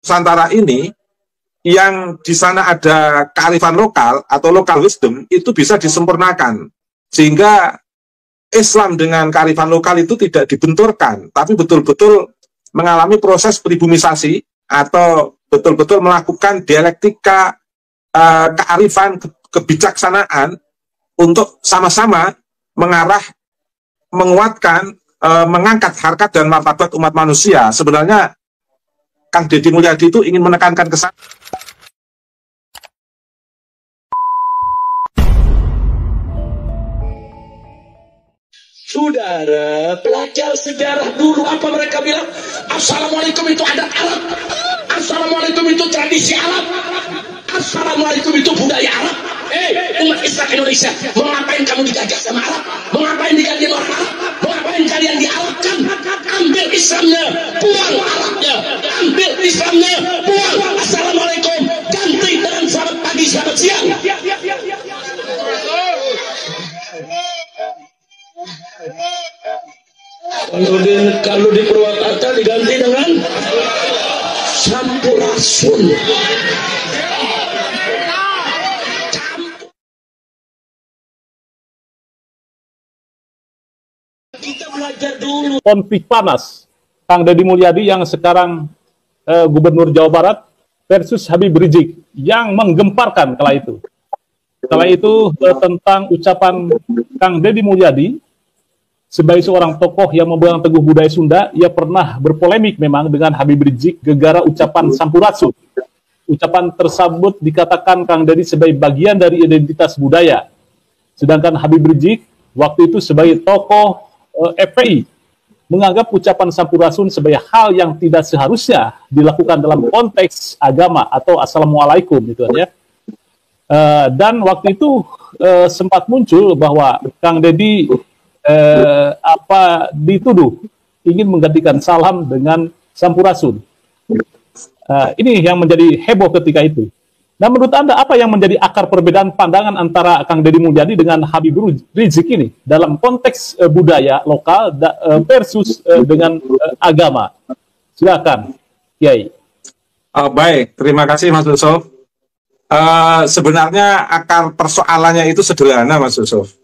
Nusantara ini yang di sana ada kearifan lokal atau local wisdom itu bisa disempurnakan sehingga Islam dengan kearifan lokal itu tidak dibenturkan, tapi betul-betul mengalami proses pribumisasi atau betul-betul melakukan dialektika kearifan kebijaksanaan untuk sama-sama mengarah menguatkan mengangkat harkat dan martabat umat manusia. Sebenarnya Kang Deddy Mulyadi itu ingin menekankan kesan. Saudara, belajar sejarah dulu apa mereka bilang? Assalamualaikum itu adat Arab. Assalamualaikum itu tradisi Arab. Assalamualaikum itu budaya Arab. Umat Islam Indonesia, mau ngapain kamu digajah sama Arab? Mau ngapain diganti orang Arab? Mau ngapain kalian diarabkan? Ambil Islamnya, buang Arabnya. Ambil Islamnya, buang. Assalamualaikum, ganti dengan selamat pagi, selamat siang. Kalau di Purwakarta diganti dengan Sampurasun. Kita belajar dulu. Konflik panas Kang Deddy Mulyadi yang sekarang Gubernur Jawa Barat versus Habib Rizik yang menggemparkan kala itu. Kala itu tentang ucapan Kang Deddy Mulyadi sebagai seorang tokoh yang memegang teguh budaya Sunda, ia pernah berpolemik memang dengan Habib Rizik gegara ucapan Sampurasun. Ucapan tersebut dikatakan Kang Deddy sebagai bagian dari identitas budaya. Sedangkan Habib Rizik waktu itu sebagai tokoh FPI menganggap ucapan Sampurasun sebagai hal yang tidak seharusnya dilakukan dalam konteks agama atau Assalamualaikum gitu ya. Dan waktu itu sempat muncul bahwa Kang Deddy dituduh ingin menggantikan salam dengan Sampurasun. Ini yang menjadi heboh ketika itu. Nah, menurut Anda apa yang menjadi akar perbedaan pandangan antara Kang Deddy Mulyadi dengan Habib Rizik ini dalam konteks budaya lokal versus dengan agama? Silakan, Kiai. Baik, terima kasih Mas Yusuf. Sebenarnya akar persoalannya itu sederhana, Mas Yusuf.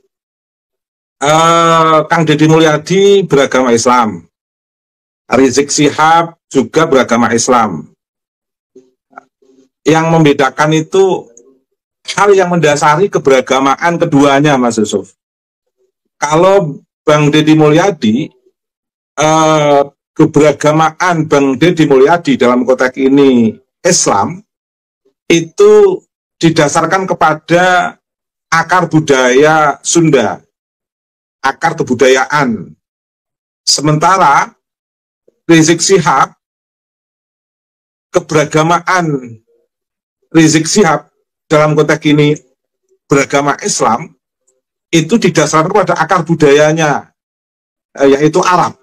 Kang Deddy Mulyadi beragama Islam, Rizik Syihab juga beragama Islam. Yang membedakan itu hal yang mendasari keberagamaan keduanya, Mas Yusuf. Kalau Bang Deddy Mulyadi, keberagamaan Bang Deddy Mulyadi dalam konteks ini Islam, itu didasarkan kepada akar budaya Sunda, akar kebudayaan. Sementara Rizik Syihab, keberagamaan Rizik Syihab dalam konteks ini beragama Islam itu didasarkan pada akar budayanya, yaitu Arab.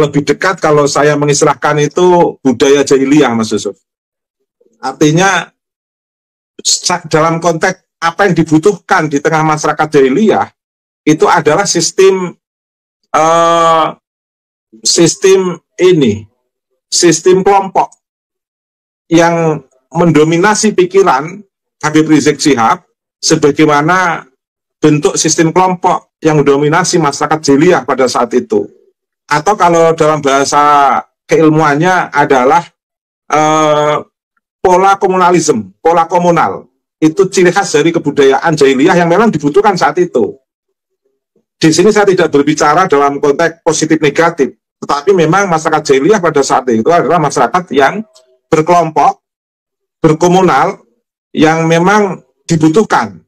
Lebih dekat kalau saya mengistilahkan itu budaya jahiliyah, Mas Yusuf. Artinya dalam konteks apa yang dibutuhkan di tengah masyarakat jahiliyah itu adalah sistem kelompok yang mendominasi pikiran Habib Rizik Syihab sebagaimana bentuk sistem kelompok yang mendominasi masyarakat jahiliyah pada saat itu. Atau kalau dalam bahasa keilmuannya adalah pola komunalisme, pola komunal. Itu ciri khas dari kebudayaan jahiliyah yang memang dibutuhkan saat itu. Di sini saya tidak berbicara dalam konteks positif negatif, tetapi memang masyarakat jahiliyah pada saat itu adalah masyarakat yang berkelompok, berkomunal, yang memang dibutuhkan.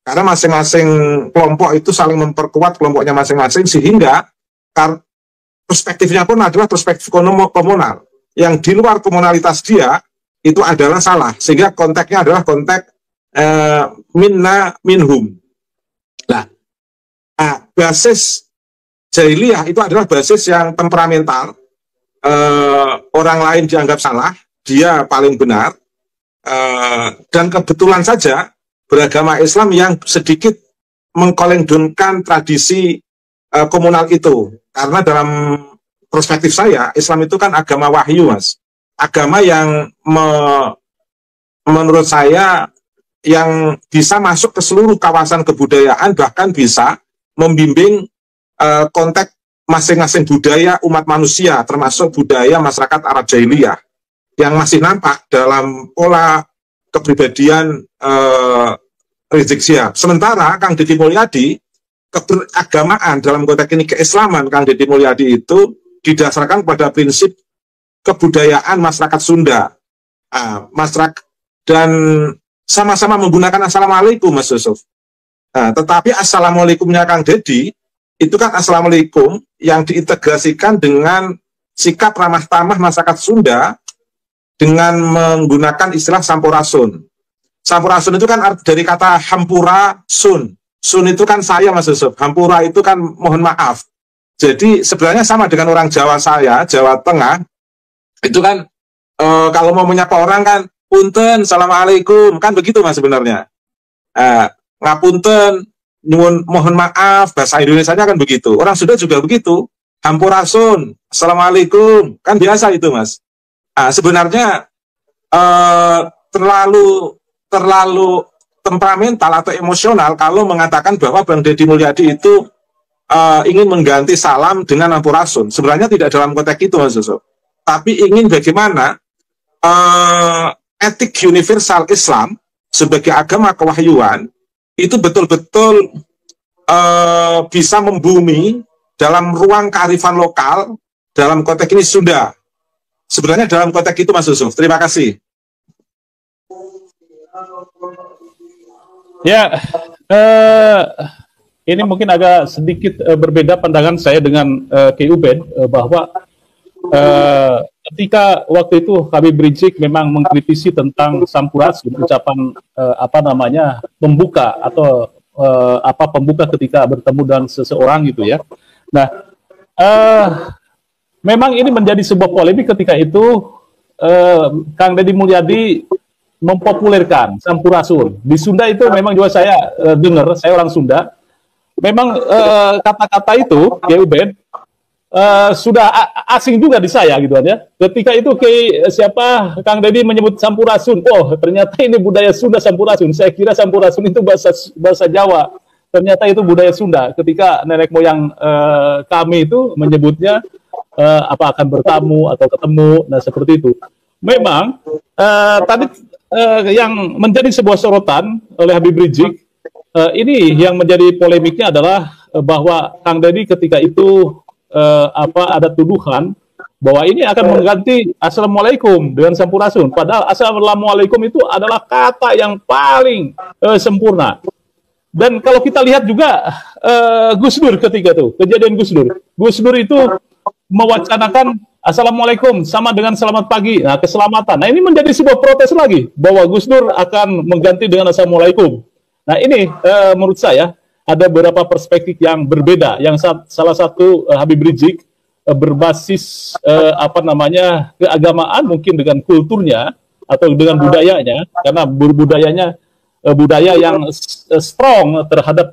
Karena masing-masing kelompok itu saling memperkuat kelompoknya masing-masing, sehingga perspektifnya pun adalah perspektif komunal. Yang di luar komunalitas dia, itu adalah salah. Sehingga konteksnya adalah konteks minna minhum. Nah, basis jahiliyah itu adalah basis yang temperamental. Orang lain dianggap salah, dia paling benar. Dan kebetulan saja beragama Islam yang sedikit mengkolengdonkan tradisi komunal itu. Karena dalam perspektif saya, Islam itu kan agama wahyu, Mas. agama yang menurut saya yang bisa masuk ke seluruh kawasan kebudayaan, bahkan bisa membimbing konteks masing-masing budaya umat manusia, termasuk budaya masyarakat Arab Jahiliyah yang masih nampak dalam pola kepribadian Rizik Syihab. Sementara Kang Deddy Mulyadi, keberagamaan dalam konteks ini keislaman Kang Deddy Mulyadi itu didasarkan pada prinsip kebudayaan masyarakat Sunda, masyarakat, dan sama-sama menggunakan Assalamualaikum, Mas Yusuf. Tetapi Assalamualaikumnya Kang Deddy itu kan Assalamualaikum yang diintegrasikan dengan sikap ramah tamah masyarakat Sunda dengan menggunakan istilah Sampurasun. Sampurasun itu kan dari kata Hampura Sun. Sun itu kan saya, Mas Yusuf. Hampura itu kan mohon maaf. Jadi sebenarnya sama dengan orang Jawa saya, Jawa Tengah, itu kan kalau mau menyapa orang kan, punten, Assalamualaikum, kan begitu Mas sebenarnya. Ngapunten, nyuwun mohon maaf, bahasa Indonesianya kan begitu. Orang Sunda juga begitu. Hampurasun, Assalamualaikum, kan biasa itu Mas. Sebenarnya terlalu temperamental atau emosional kalau mengatakan bahwa Bang Deddy Mulyadi itu ingin mengganti salam dengan Hampurasun. Sebenarnya tidak dalam konteks itu Mas Yusuf. Tapi ingin bagaimana etik universal Islam sebagai agama kewahyuan itu betul-betul bisa membumi dalam ruang kearifan lokal dalam konteks ini Sunda. Sebenarnya dalam konteks itu Mas Yusuf. Terima kasih. Ya, ini mungkin agak sedikit berbeda pandangan saya dengan Ki Ubed bahwa ketika waktu itu Habib Rizik memang mengkritisi tentang Sampurasun, ucapan pembuka atau pembuka ketika bertemu dengan seseorang gitu ya. Nah, memang ini menjadi sebuah polemik ketika itu Kang Deddy Mulyadi mempopulerkan Sampurasun. Di Sunda itu memang juga saya dengar, saya orang Sunda, memang kata-kata itu, Ki Ubed, sudah asing juga di saya gitu ya. Ketika itu Kang Deddy menyebut Sampurasun, oh ternyata ini budaya Sunda Sampurasun. Saya kira Sampurasun itu bahasa Jawa. Ternyata itu budaya Sunda. Ketika nenek moyang kami itu menyebutnya akan bertamu atau ketemu, nah seperti itu. Memang tadi yang menjadi sebuah sorotan oleh Habib Rizik, ini yang menjadi polemiknya adalah bahwa Kang Deddy ketika itu ada tuduhan bahwa ini akan mengganti Assalamualaikum dengan Sampurasun. Padahal Assalamualaikum itu adalah kata yang paling sempurna. Dan kalau kita lihat juga Gus Dur ketika itu, kejadian Gus Dur itu mewacanakan Assalamualaikum sama dengan selamat pagi, nah keselamatan. Nah ini menjadi sebuah protes lagi bahwa Gus Dur akan mengganti dengan Assalamualaikum. Nah ini menurut saya ada beberapa perspektif yang berbeda. Yang salah satu Habib Rizik berbasis keagamaan mungkin dengan kulturnya atau dengan budayanya, karena budaya yang strong terhadap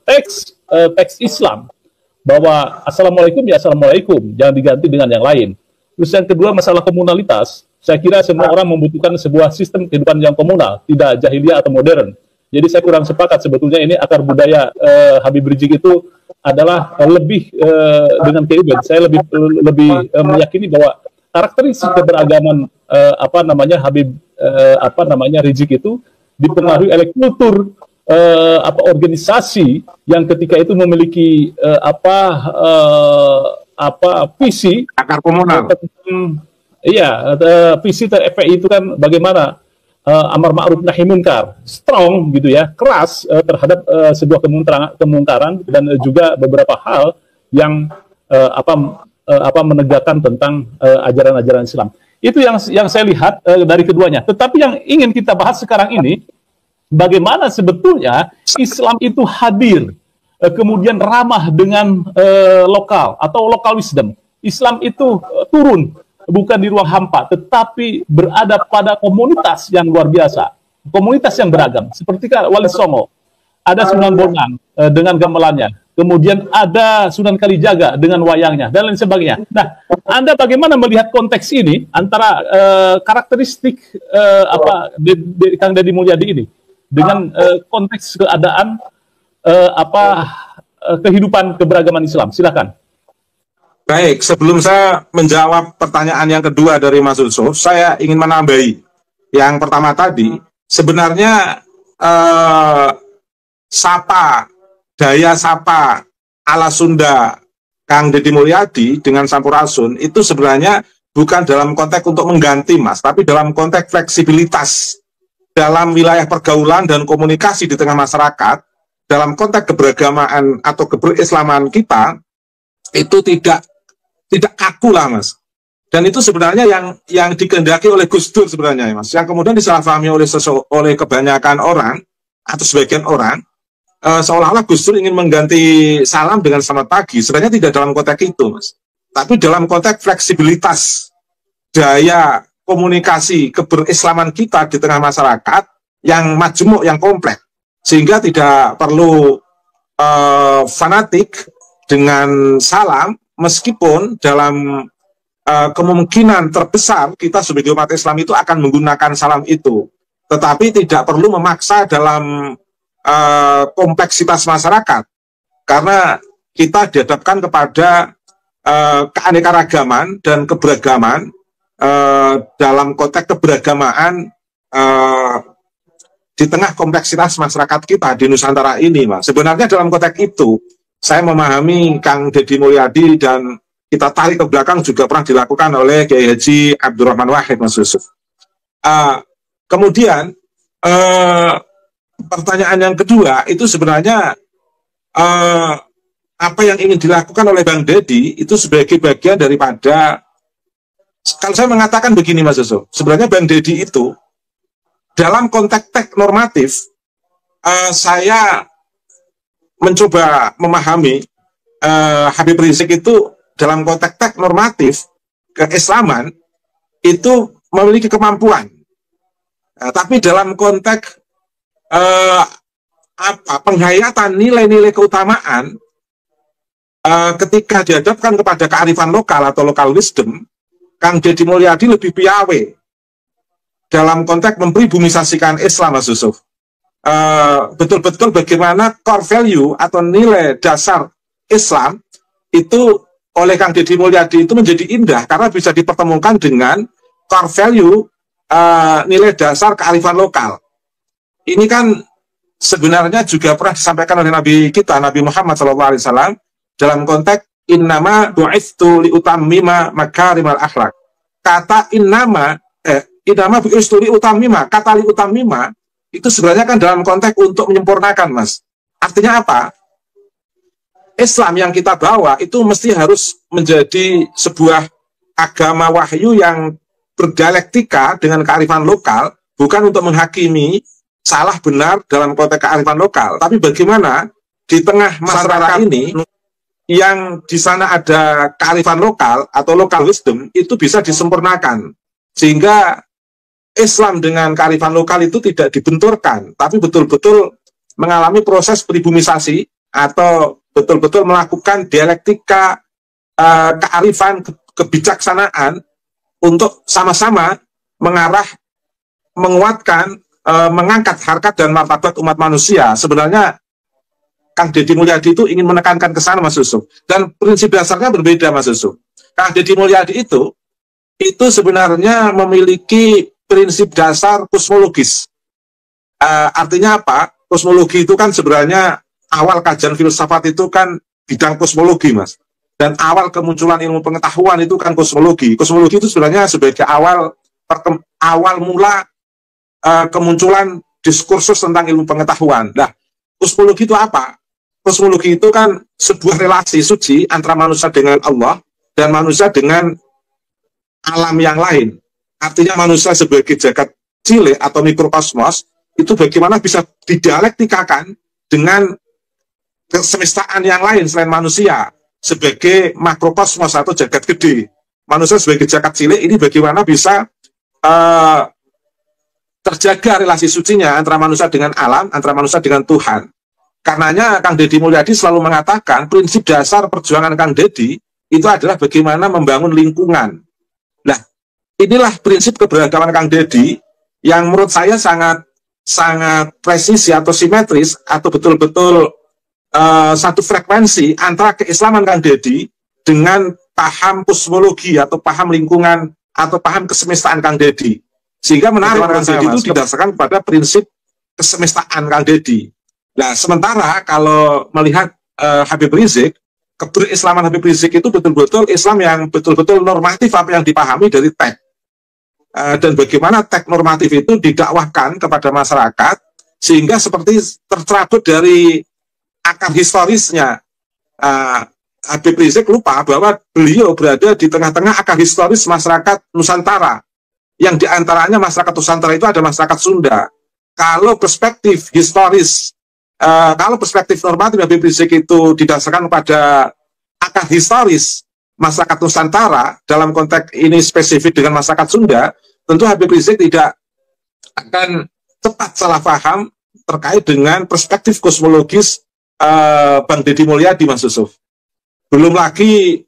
teks Islam. Bahwa Assalamualaikum ya Assalamualaikum, jangan diganti dengan yang lain. Terus yang kedua masalah komunalitas, saya kira semua orang membutuhkan sebuah sistem kehidupan yang komunal, tidak jahiliyah atau modern. Jadi saya kurang sepakat sebetulnya ini akar budaya Habib Rizik itu adalah lebih dengan kehidupan. Saya lebih meyakini bahwa karakteristik keberagaman Habib Rizik itu dipengaruhi oleh kultur organisasi yang ketika itu memiliki visi akar komunal. Visi FPI itu kan bagaimana amar ma'ruf nahi munkar, strong gitu ya, keras terhadap sebuah kemungkaran dan juga beberapa hal yang menegakkan tentang ajaran-ajaran Islam. Itu yang saya lihat dari keduanya. Tetapi yang ingin kita bahas sekarang ini, bagaimana sebetulnya Islam itu hadir, kemudian ramah dengan lokal atau local wisdom. Islam itu turun, bukan di ruang hampa, tetapi berada pada komunitas yang luar biasa, komunitas yang beragam. Seperti Wali Songo, ada Sunan Bonang dengan gamelannya, kemudian ada Sunan Kalijaga dengan wayangnya dan lain sebagainya. Nah, Anda bagaimana melihat konteks ini antara karakteristik Kang Deddy Mulyadi ini dengan konteks keadaan kehidupan keberagaman Islam? Silakan. Baik, sebelum saya menjawab pertanyaan yang kedua dari Mas Yusuf, saya ingin menambahi yang pertama tadi. Sebenarnya daya sapa ala Sunda Kang Deddy Mulyadi dengan Sampurasun itu sebenarnya bukan dalam konteks untuk mengganti, Mas, tapi dalam konteks fleksibilitas dalam wilayah pergaulan dan komunikasi di tengah masyarakat, dalam konteks keberagamaan atau keberislaman kita itu tidak kaku lah, Mas. Dan itu sebenarnya yang dikehendaki oleh Gus Dur sebenarnya, Mas, yang kemudian disalahpahami oleh kebanyakan orang atau sebagian orang, seolah-olah Gus Dur ingin mengganti salam dengan selamat pagi. Sebenarnya tidak dalam konteks itu, Mas, tapi dalam konteks fleksibilitas daya komunikasi keberislaman kita di tengah masyarakat yang majemuk, yang kompleks, sehingga tidak perlu fanatik dengan salam, meskipun dalam kemungkinan terbesar kita sebagai umat Islam itu akan menggunakan salam itu, tetapi tidak perlu memaksa dalam kompleksitas masyarakat, karena kita dihadapkan kepada keanekaragaman dan keberagaman dalam konteks keberagamaan di tengah kompleksitas masyarakat kita di Nusantara ini, Mas. Sebenarnya dalam konteks itu saya memahami Kang Deddy Mulyadi dan kita tarik ke belakang juga pernah dilakukan oleh Kiai Haji Abdurrahman Wahid, Mas Yusuf. Kemudian pertanyaan yang kedua itu sebenarnya apa yang ingin dilakukan oleh Bang Deddy itu sebagai bagian daripada, kalau saya mengatakan begini, Mas Yusuf, sebenarnya Bang Deddy itu dalam konteks normatif, saya mencoba memahami Habib Rizik itu dalam konteks normatif keislaman itu memiliki kemampuan, tapi dalam konteks penghayatan nilai-nilai keutamaan ketika dihadapkan kepada kearifan lokal atau local wisdom, Kang Deddy Mulyadi lebih piawe dalam konteks mempribumisasikan Islam, Mas Yusuf. Betul-betul bagaimana core value atau nilai dasar Islam itu oleh Kang Deddy Mulyadi itu menjadi indah karena bisa dipertemukan dengan core value nilai dasar kearifan lokal. Ini kan sebenarnya juga pernah disampaikan oleh Nabi kita, Nabi Muhammad SAW, dalam konteks innama bu'itstu liutammima makarimal akhlak. Kata innama bu'itstu liutammima, kata liutammima itu sebenarnya kan dalam konteks untuk menyempurnakan, Mas. Artinya apa? Islam yang kita bawa itu mesti harus menjadi sebuah agama wahyu yang berdialektika dengan kearifan lokal, bukan untuk menghakimi salah benar dalam konteks kearifan lokal, tapi bagaimana di tengah masyarakat ini yang di sana ada kearifan lokal atau local wisdom itu bisa disempurnakan, sehingga Islam dengan kearifan lokal itu tidak dibenturkan, tapi betul-betul mengalami proses pribumisasi atau betul-betul melakukan dialektika kearifan, kebijaksanaan untuk sama-sama mengarah, menguatkan, mengangkat harkat dan martabat umat manusia. Sebenarnya Kang Deddy Mulyadi itu ingin menekankan ke sana, Mas Yusuf. Dan prinsip dasarnya berbeda, Mas Yusuf. Kang Deddy Mulyadi itu sebenarnya memiliki prinsip dasar kosmologis. Artinya apa? Kosmologi itu kan sebenarnya awal kajian filsafat itu kan bidang kosmologi, Mas. Dan awal kemunculan ilmu pengetahuan itu kan kosmologi. Kosmologi itu sebenarnya sebagai awal mula kemunculan diskursus tentang ilmu pengetahuan. Nah, kosmologi itu apa? Kosmologi itu kan sebuah relasi suci antara manusia dengan Allah dan manusia dengan alam yang lain. Artinya manusia sebagai jagat cilik atau mikrokosmos itu bagaimana bisa didialektikakan dengan kesemestaan yang lain selain manusia sebagai makrokosmos atau jagat gede. Manusia sebagai jagat cilik ini bagaimana bisa terjaga relasi sucinya antara manusia dengan alam, antara manusia dengan Tuhan. Karenanya Kang Deddy Mulyadi selalu mengatakan prinsip dasar perjuangan Kang Deddy itu adalah bagaimana membangun lingkungan. Nah, inilah prinsip keberagaman Kang Deddy yang menurut saya sangat presisi atau simetris atau betul-betul satu frekuensi antara keislaman Kang Deddy dengan paham kosmologi atau paham lingkungan atau paham kesemestaan Kang Deddy. Sehingga menarik Kang Deddy itu didasarkan pada prinsip kesemestaan Kang Deddy. Nah, sementara kalau melihat Habib Rizik, keberislaman Habib Rizik itu betul-betul Islam yang betul-betul normatif apa yang dipahami dari teks. Dan bagaimana teks normatif itu didakwahkan kepada masyarakat sehingga seperti tercerabut dari akar historisnya. Habib Rizik lupa bahwa beliau berada di tengah-tengah akar historis masyarakat Nusantara, yang diantaranya masyarakat Nusantara itu ada masyarakat Sunda. Kalau perspektif historis, kalau perspektif normatif Habib Rizik itu didasarkan pada akar historis masyarakat Nusantara, dalam konteks ini spesifik dengan masyarakat Sunda, tentu Habib Rizik tidak akan cepat salah paham terkait dengan perspektif kosmologis Bang Deddy Mulyadi, Mas Yusuf. Belum lagi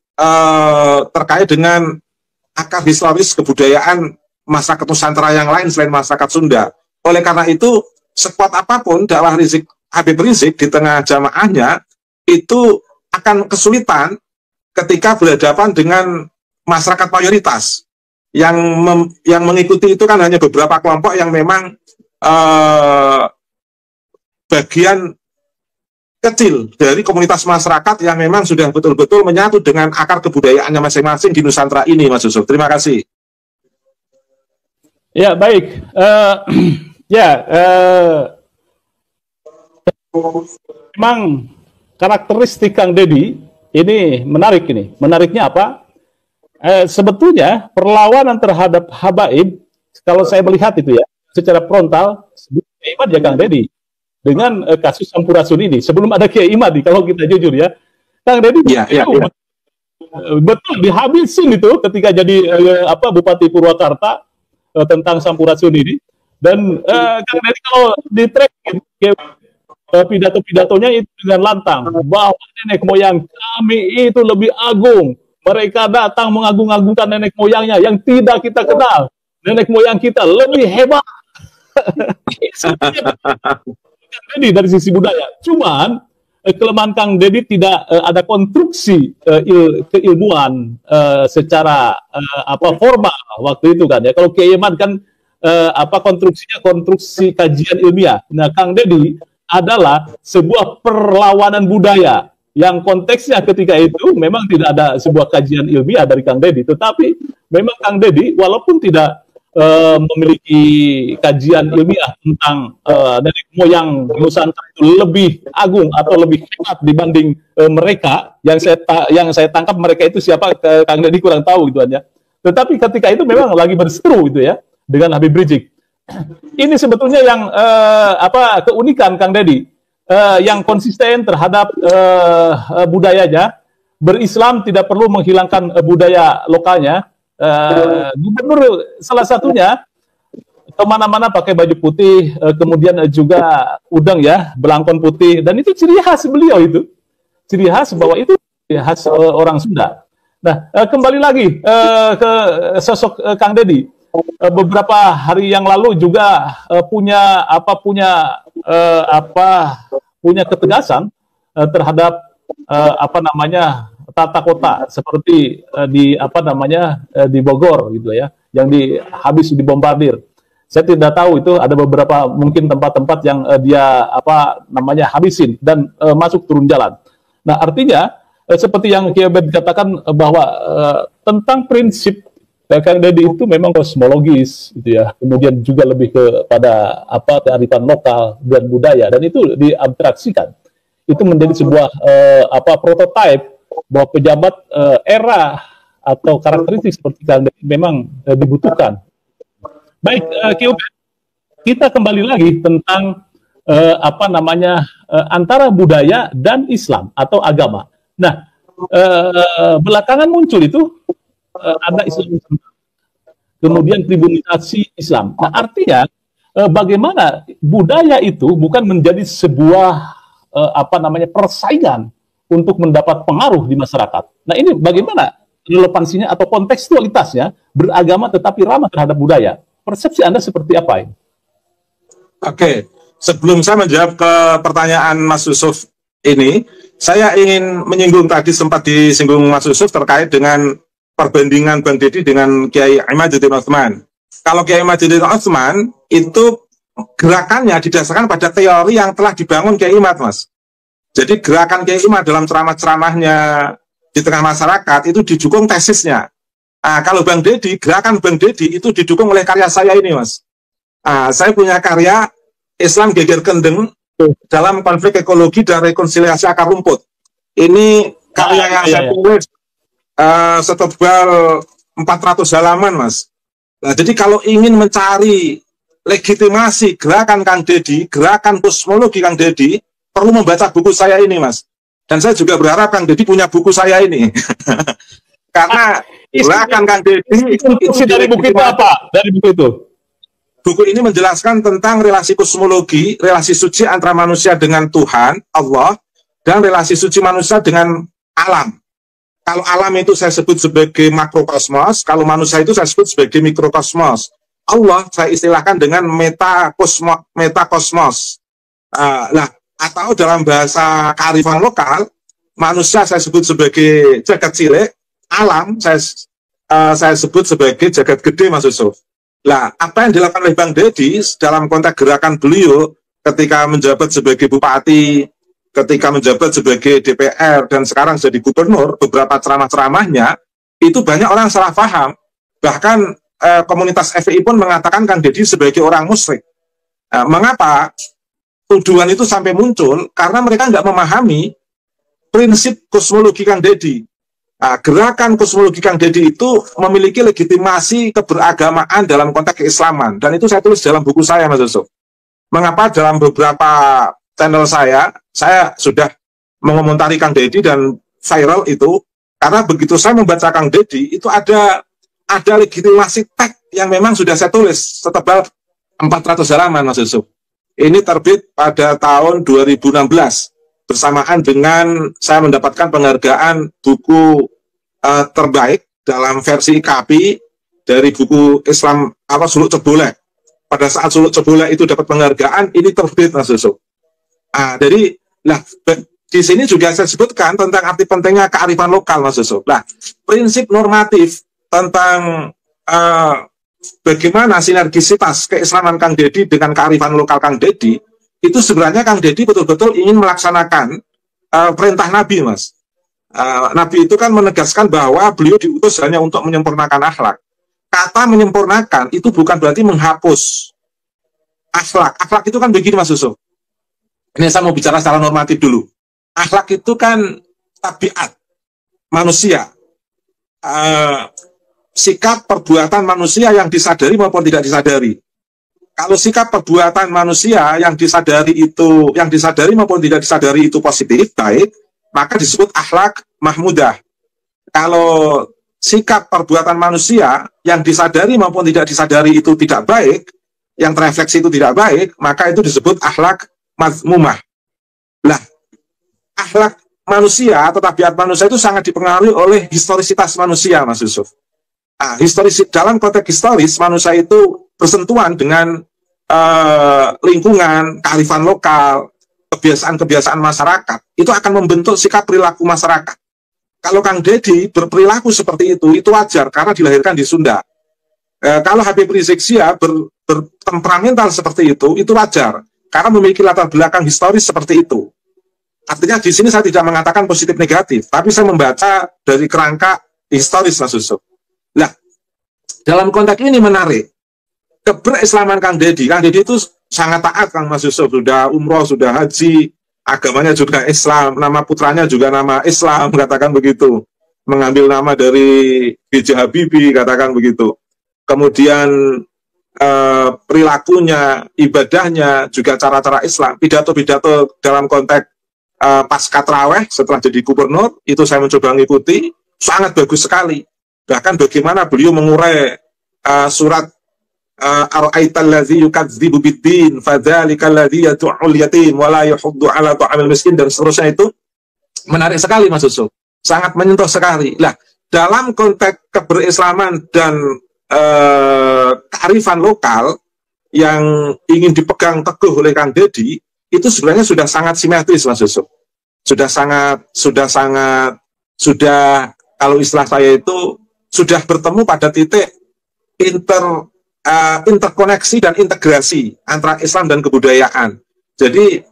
terkait dengan akar historis kebudayaan masyarakat Nusantara yang lain selain masyarakat Sunda. Oleh karena itu, sekuat apapun dakwah Habib Rizik di tengah jamaahnya, itu akan kesulitan ketika berhadapan dengan masyarakat mayoritas yang mengikuti itu kan hanya beberapa kelompok yang memang bagian kecil dari komunitas masyarakat yang memang sudah betul-betul menyatu dengan akar kebudayaannya masing-masing di Nusantara ini, Mas Yusuf. Terima kasih. Ya, baik. Memang karakteristik Kang Deddy ini menarik ini. Menariknya apa? Sebetulnya perlawanan terhadap habaib, kalau saya melihat itu ya, secara frontal, Kiai Imad ya Kang Deddy. Dengan kasus Sampurasun ini, sebelum ada Kiai Imad, kalau kita jujur ya, Kang Deddy betul dihabisin itu ketika jadi Bupati Purwakarta tentang Sampurasun ini. Dan Kang Deddy kalau di-track pidato-pidatonya itu dengan lantang bahwa nenek moyang kami itu lebih agung. Mereka datang mengagung-agungkan nenek moyangnya yang tidak kita kenal. Nenek moyang kita lebih hebat. Kang Deddy dari sisi budaya. Cuman kelemahan Kang Deddy tidak ada konstruksi keilmuan secara formal waktu itu kan ya. Kalau Kiai Imad kan konstruksi kajian ilmiah. Nah, Kang Deddy adalah sebuah perlawanan budaya yang konteksnya ketika itu memang tidak ada sebuah kajian ilmiah dari Kang Deddy, tetapi memang Kang Deddy walaupun tidak memiliki kajian ilmiah tentang nenek moyang Nusantara itu lebih agung atau lebih hebat dibanding mereka, yang saya tangkap mereka itu siapa, Kang Deddy kurang tahu gitu aja. Tetapi ketika itu memang lagi berseteru gitu ya dengan Habib Rizik. Ini sebetulnya yang keunikan Kang Deddy, yang konsisten terhadap budayanya, berislam tidak perlu menghilangkan budaya lokalnya. Gubernur salah satunya kemana-mana pakai baju putih, kemudian juga udang ya, belangkon putih, dan itu ciri khas beliau itu, ciri khas bahwa itu ciri khas orang Sunda. Nah, kembali lagi ke sosok Kang Deddy. Beberapa hari yang lalu juga punya ketegasan terhadap tata kota seperti di Bogor gitu ya, yang habis dibombardir. Saya tidak tahu itu ada beberapa mungkin tempat-tempat yang dia habisin dan masuk turun jalan. Nah, artinya seperti yang Kiai Imad katakan bahwa tentang prinsip Kang Deddy itu memang kosmologis gitu ya. Kemudian juga lebih kepada kearifan lokal dan budaya, dan itu diabstraksikan. Itu menjadi sebuah prototipe bahwa pejabat era atau karakteristik seperti Kang Deddy memang dibutuhkan. Baik, kita kembali lagi tentang antara budaya dan Islam atau agama. Nah, belakangan muncul itu ada Islam, kemudian tribunisasi Islam. Nah, artinya bagaimana budaya itu bukan menjadi sebuah persaingan untuk mendapat pengaruh di masyarakat. Nah, ini bagaimana relevansinya atau kontekstualitasnya beragama tetapi ramah terhadap budaya? Persepsi Anda seperti apa ini? Oke, sebelum saya menjawab ke pertanyaan Mas Yusuf ini, saya ingin menyinggung tadi sempat disinggung Mas Yusuf terkait dengan perbandingan Bang Deddy dengan Kiai Imaduddin Utsman. Kalau Kiai Imaduddin Utsman itu gerakannya didasarkan pada teori yang telah dibangun Kiai Imad, Mas. Jadi gerakan Kiai Imad dalam ceramah-ceramahnya di tengah masyarakat itu didukung tesisnya. Nah, kalau Bang Deddy, gerakan Bang Deddy itu didukung oleh karya saya ini, Mas. Saya punya karya Islam Geger Kendeng dalam konflik ekologi dan rekonsiliasi akar rumput. Ini karya yang saya tulis setebal 400 halaman, Mas. Nah, jadi kalau ingin mencari legitimasi gerakan Kang Deddy, gerakan kosmologi Kang Deddy, perlu membaca buku saya ini, Mas. Dan saya juga berharap Kang Deddy punya buku saya ini. Karena gerakan Kang Deddy itu dari buku itu apa? Dari buku itu. Buku ini menjelaskan tentang relasi kosmologi, relasi suci antara manusia dengan Tuhan, Allah, dan relasi suci manusia dengan alam. Kalau alam itu saya sebut sebagai makrokosmos, kalau manusia itu saya sebut sebagai mikrokosmos. Allah saya istilahkan dengan metakosmos. Atau dalam bahasa kearifan lokal, manusia saya sebut sebagai jagat cilik, alam saya sebut sebagai jagat gede, Mas Yusuf. Nah, apa yang dilakukan oleh Bang Deddy dalam konteks gerakan beliau ketika menjabat sebagai bupati, ketika menjabat sebagai DPR, dan sekarang jadi gubernur, beberapa ceramah-ceramahnya, itu banyak orang salah paham. Bahkan komunitas FPI pun mengatakan Kang Deddy sebagai orang musyrik. Mengapa tuduhan itu sampai muncul? Karena mereka nggak memahami prinsip kosmologi Kang Deddy. Gerakan kosmologi Kang Deddy itu memiliki legitimasi keberagamaan dalam konteks keislaman. Dan itu saya tulis dalam buku saya, Mas Yusuf. Mengapa dalam beberapa channel saya sudah mengomentari Kang Deddy dan viral itu, karena begitu saya membaca Kang Deddy, itu ada legitimasi teks yang memang sudah saya tulis setebal 400 halaman, Mas Yusuf. Ini terbit pada tahun 2016 bersamaan dengan saya mendapatkan penghargaan buku terbaik dalam versi IKAPI dari buku Islam Suluk Cebolek. Pada saat Suluk Cebolek itu dapat penghargaan, ini terbit, Mas Yusuf. Jadi di sini juga saya sebutkan tentang arti pentingnya kearifan lokal, Mas Yusuf. Prinsip normatif tentang bagaimana sinergisitas keislaman Kang Deddy dengan kearifan lokal Kang Deddy, itu sebenarnya Kang Deddy betul-betul ingin melaksanakan perintah Nabi, Mas. Nabi itu kan menegaskan bahwa beliau diutus hanya untuk menyempurnakan akhlak. Kata menyempurnakan itu bukan berarti menghapus akhlak. Akhlak itu kan begini, Mas Yusuf. Ini saya mau bicara secara normatif dulu. Akhlak itu kan tabiat manusia. Sikap perbuatan manusia yang disadari maupun tidak disadari. Kalau sikap perbuatan manusia yang disadari maupun tidak disadari itu positif, baik, maka disebut akhlak mahmudah. Kalau sikap perbuatan manusia yang disadari maupun tidak disadari itu tidak baik, yang terefleksi itu tidak baik, maka itu disebut akhlak mazmumah. Akhlak manusia atau tabiat manusia itu sangat dipengaruhi oleh historisitas manusia, Mas Yusuf. Dalam konteks historis, manusia itu bersentuhan dengan lingkungan, kearifan lokal, kebiasaan-kebiasaan masyarakat, itu akan membentuk sikap perilaku masyarakat. Kalau Kang Deddy berperilaku seperti itu wajar, karena dilahirkan di Sunda. Kalau Habib Rizik Syihab bertemperamental seperti itu wajar, karena memiliki latar belakang historis seperti itu. Artinya di sini saya tidak mengatakan positif negatif, tapi saya membaca dari kerangka historis, Mas Yusuf. Dalam konteks ini menarik, keberislaman Kang Deddy itu sangat taat, Kang Mas Yusuf, sudah umroh, sudah haji, agamanya juga Islam, nama putranya juga nama Islam, katakan begitu, mengambil nama dari B.J. Habibie, katakan begitu. Kemudian perilakunya, ibadahnya, juga cara-cara Islam, pidato-pidato dalam konteks pasca Traweh setelah jadi gubernur, itu saya mencoba mengikuti, sangat bagus sekali. Bahkan bagaimana beliau mengurai surat ara'aital ladzi yukadzibu biddin fadzalikal ladzi yad'ul yatim wa la yahuddu 'ala ta'amil miskin, dan seterusnya. Itu menarik sekali Mas Yusuf, sangat menyentuh sekali. Lah, dalam konteks keberislaman dan kearifan lokal yang ingin dipegang teguh oleh Kang Deddy, itu sebenarnya sudah sangat simetris Mas Yusuf. Sudah kalau istilah saya itu sudah bertemu pada titik interkoneksi dan integrasi antara Islam dan kebudayaan. Jadi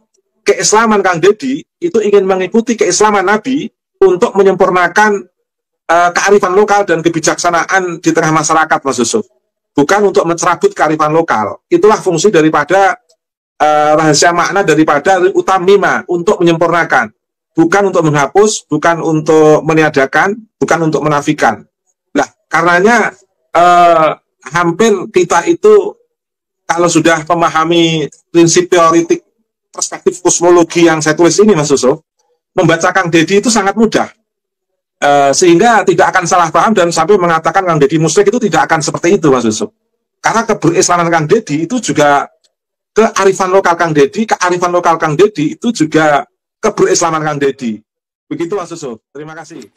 keislaman Kang Deddy itu ingin mengikuti keislaman Nabi untuk menyempurnakan kearifan lokal dan kebijaksanaan di tengah masyarakat Mas Yusuf. Bukan untuk mencerabut kearifan lokal. Itulah fungsi daripada rahasia makna daripada utamima, untuk menyempurnakan. Bukan untuk menghapus, bukan untuk meniadakan, bukan untuk menafikan. Nah, karenanya hampir kita itu kalau sudah memahami prinsip teoritik perspektif kosmologi yang saya tulis ini Mas Yusuf, membaca Kang Deddy itu sangat mudah. Sehingga tidak akan salah paham dan sampai mengatakan Kang Deddy musyrik, itu tidak akan seperti itu Mas Yusuf. Karena keberislaman Kang Deddy itu juga kearifan lokal Kang Deddy, kearifan lokal Kang Deddy itu juga keberislaman Kang Deddy. Begitu Mas Yusuf. Terima kasih.